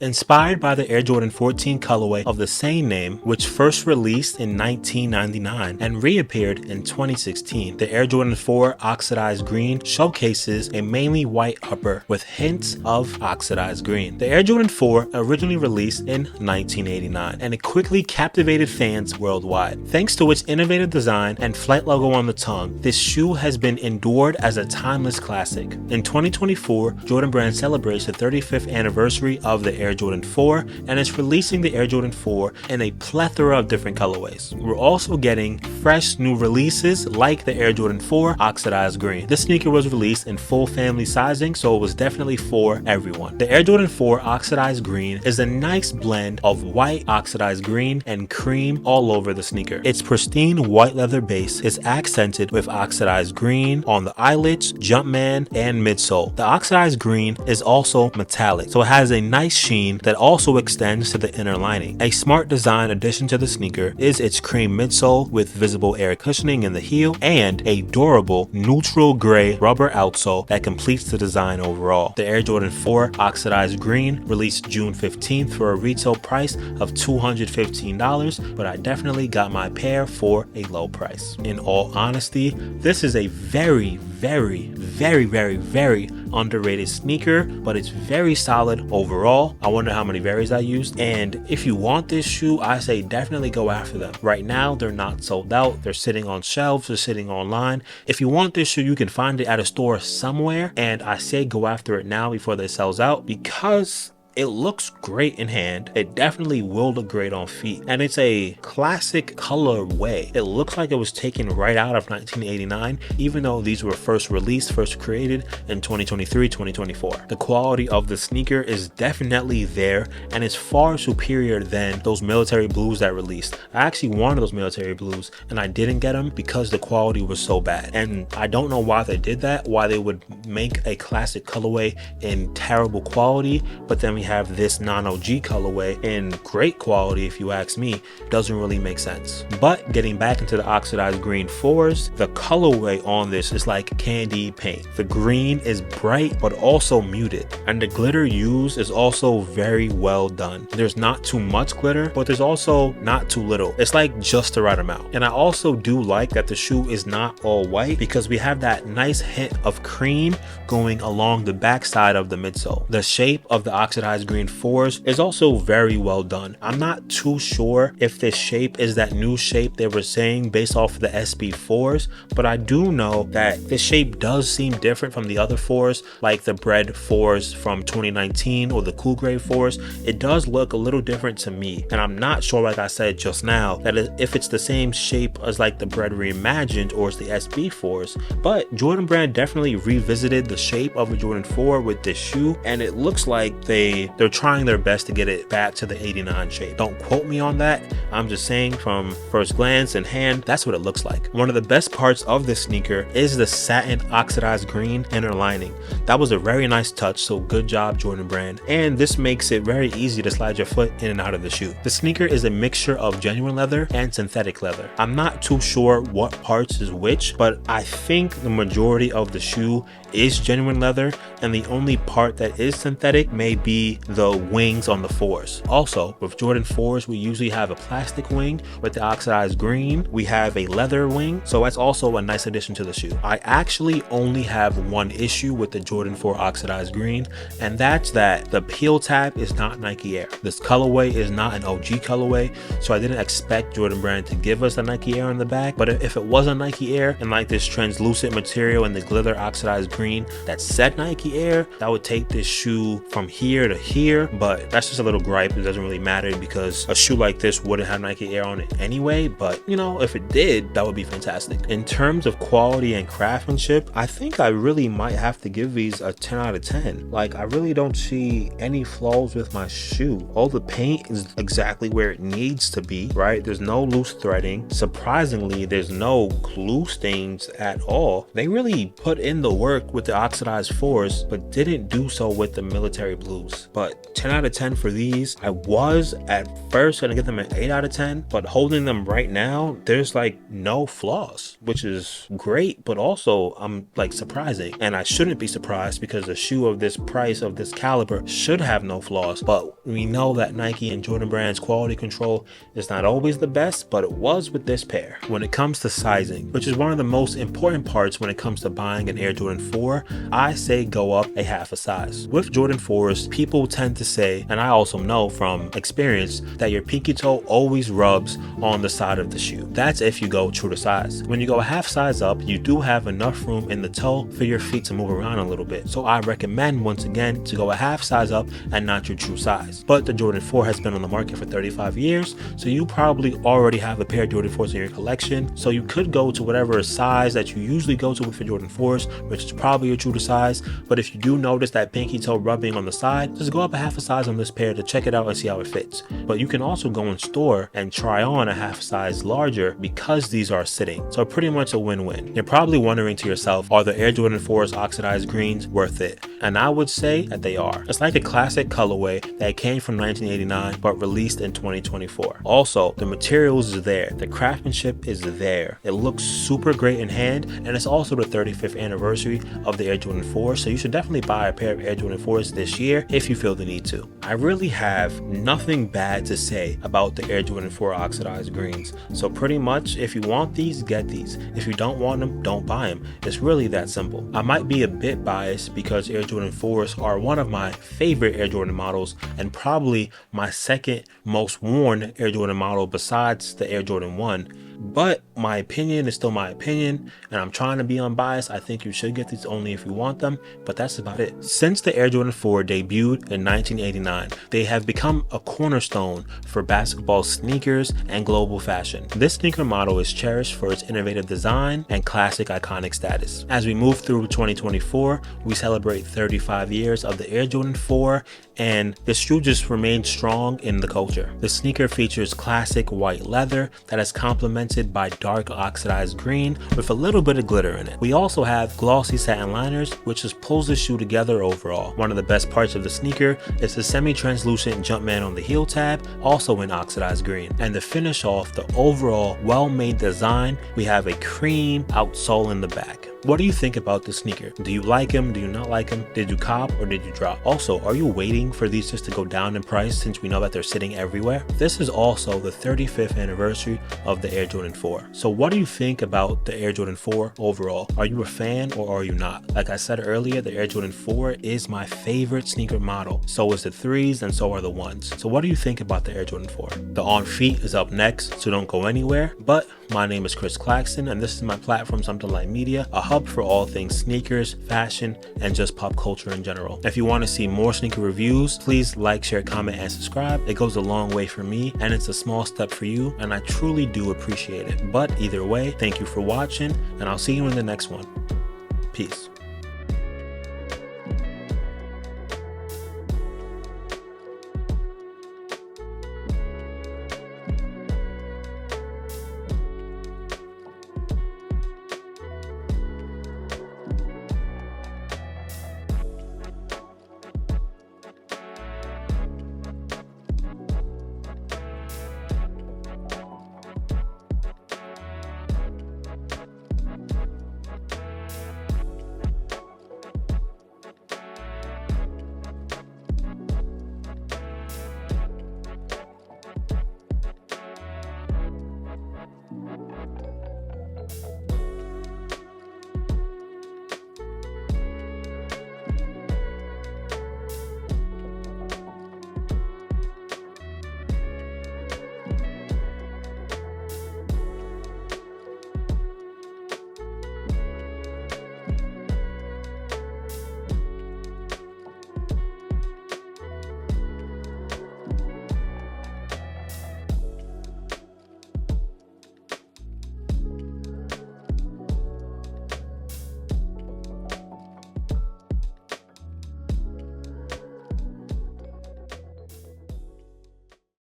Inspired by the Air Jordan 14 colorway of the same name, which first released in 1999 and reappeared in 2016, the Air Jordan 4 Oxidized Green showcases a mainly white upper with hints of oxidized green. The Air Jordan 4 originally released in 1989, and it quickly captivated fans worldwide. Thanks to its innovative design and flight logo on the tongue, this shoe has been endured as a timeless classic. In 2024, Jordan Brand celebrates the 35th anniversary of the Air Jordan 4, and it's releasing the Air Jordan 4 in a plethora of different colorways. We're also getting fresh new releases like the Air Jordan 4 Oxidized Green. This sneaker was released in full family sizing, so it was definitely for everyone. The Air Jordan 4 Oxidized Green is a nice blend of white, oxidized green, and cream all over the sneaker. Its pristine white leather base is accented with oxidized green on the eyelets, Jumpman, and midsole. The oxidized green is also metallic, so it has a nice sheen that also extends to the inner lining. A smart design addition to the sneaker is its cream midsole with visible air cushioning in the heel and a durable neutral gray rubber outsole that completes the design overall. The Air Jordan 4 Oxidized Green released June 15th for a retail price of $215, but I definitely got my pair for a low price. In all honesty, this is a very underrated sneaker, but it's very solid overall. I wonder how many berries I used, and if you want this shoe, I say definitely go after them. Right now they're not sold out, they're sitting on shelves, they're sitting online. If you want this shoe, you can find it at a store somewhere, and I say go after it now before they sells out, because it looks great in hand. It definitely will look great on feet, and it's a classic colorway. It looks like it was taken right out of 1989, even though these were first created in 2023, 2024. The quality of the sneaker is definitely there, and it's far superior than those military blues that released. I actually wanted those military blues, and I didn't get them because the quality was so bad, and I don't know why they did that, why they would make a classic colorway in terrible quality, but then we have this non-OG colorway in great quality. If you ask me, doesn't really make sense. But getting back into the Oxidized Green 4s, the colorway on this is like candy paint. The green is bright but also muted, and the glitter used is also very well done. There's not too much glitter, but there's also not too little. It's like just the right amount. And I also do like that the shoe is not all white, because we have that nice hint of cream going along the backside of the midsole. The shape of the Oxidized Green 4s is also very well done. I'm not too sure if this shape is that new shape they were saying based off of the SB4s, but I do know that this shape does seem different from the other 4s, like the Bread 4s from 2019 or the Cool Gray 4s. It does look a little different to me, and I'm not sure, like I said just now, that if it's the same shape as like the Bread Reimagined or it's the SB4s, but Jordan Brand definitely revisited the shape of a Jordan 4 with this shoe, and it looks like they're trying their best to get it back to the 89 shape. Don't quote me on that. I'm just saying from first glance and hand, that's what it looks like. One of the best parts of this sneaker is the satin oxidized green inner lining. That was a very nice touch, so good job Jordan Brand. And this makes it very easy to slide your foot in and out of the shoe. The sneaker is a mixture of genuine leather and synthetic leather. I'm not too sure what parts is which, but I think the majority of the shoe is genuine leather, and the only part that is synthetic may be the wings on the 4s. Also, with Jordan 4s, we usually have a plastic wing. With the Oxidized Green, we have a leather wing, so that's also a nice addition to the shoe. I actually only have one issue with the Jordan 4 Oxidized Green, and that's that the peel tab is not Nike Air. This colorway is not an OG colorway, so I didn't expect Jordan Brand to give us a Nike Air on the back, but if it was a Nike Air and like this translucent material and the glitter Oxidized Green that said Nike Air, that would take this shoe from here to here, but that's just a little gripe. It doesn't really matter because a shoe like this wouldn't have Nike Air on it anyway, but you know, if it did, that would be fantastic. In terms of quality and craftsmanship, I think I really might have to give these a 10 out of 10. Like, I really don't see any flaws with my shoe. All the paint is exactly where it needs to be, right? There's no loose threading. Surprisingly, there's no glue stains at all. They really put in the work with the Oxidized 4s, but didn't do so with the military blues. but 10 out of 10 for these. I was at first gonna give them an 8 out of 10, but holding them right now, there's like no flaws, which is great, but also I'm like surprising. And I shouldn't be surprised because a shoe of this price, of this caliber, should have no flaws. But we know that Nike and Jordan Brand's quality control is not always the best, but it was with this pair. When it comes to sizing, which is one of the most important parts when it comes to buying an Air Jordan 4, I say go up a half a size. With Jordan 4s, people tend to say, and I also know from experience, that your pinky toe always rubs on the side of the shoe. That's if you go true to size. When you go a half size up, you do have enough room in the toe for your feet to move around a little bit. So I recommend, once again, to go a half size up and not your true size. But the Jordan 4 has been on the market for 35 years, so you probably already have a pair of Jordan 4s in your collection. So you could go to whatever size that you usually go to with your Jordan 4s, which is probably your true to size. But if you do notice that pinky toe rubbing on the side, just go up a half a size on this pair to check it out and see how it fits. But you can also go in store and try on a half size larger because these are sitting. So pretty much a win-win. You're probably wondering to yourself, are the Air Jordan 4's oxidized greens worth it? And I would say that they are. It's like a classic colorway that came from 1989 but released in 2024. Also, the materials is there. The craftsmanship is there. It looks super great in hand, and it's also the 35th anniversary of the Air Jordan 4, so you should definitely buy a pair of Air Jordan 4s this year if you feel the need to. I really have nothing bad to say about the Air Jordan 4 oxidized greens. So pretty much, if you want these, get these. If you don't want them, don't buy them. It's really that simple. I might be a bit biased because Air Jordan 4s are one of my favorite Air Jordan models and probably my second most worn Air Jordan model besides the Air Jordan 1. But my opinion is still my opinion, and I'm trying to be unbiased. I think you should get these only if you want them, but that's about it. Since the Air Jordan 4 debuted in 1989, they have become a cornerstone for basketball sneakers and global fashion. This sneaker model is cherished for its innovative design and classic iconic status. As we move through 2024, we celebrate 35 years of the Air Jordan 4, and the shoe just remains strong in the culture. The sneaker features classic white leather that is complemented by dark oxidized green with a little bit of glitter in it. We also have glossy satin liners, which just pulls the shoe together overall. One of the best parts of the sneaker is the semi-translucent Jumpman on the heel tab, also in oxidized green. And to finish off the overall well-made design, we have a cream outsole in the back. What do you think about the sneaker? Do you like them? Do you not like them? Did you cop or did you drop? Also, are you waiting for these just to go down in price since we know that they're sitting everywhere? This is also the 35th anniversary of the Air Jordan 4. So what do you think about the Air Jordan 4 overall? Are you a fan or are you not? Like I said earlier, the Air Jordan 4 is my favorite sneaker model. So is the 3s and so are the 1s. So what do you think about the Air Jordan 4? The On Feet is up next, so don't go anywhere. But my name is CClaxton, and this is my platform, Something Like Media, a hub for all things sneakers, fashion, and just pop culture in general. If you want to see more sneaker reviews, please like, share, comment, and subscribe. It goes a long way for me, and it's a small step for you, and I truly do appreciate it. But either way, thank you for watching, and I'll see you in the next one. Peace.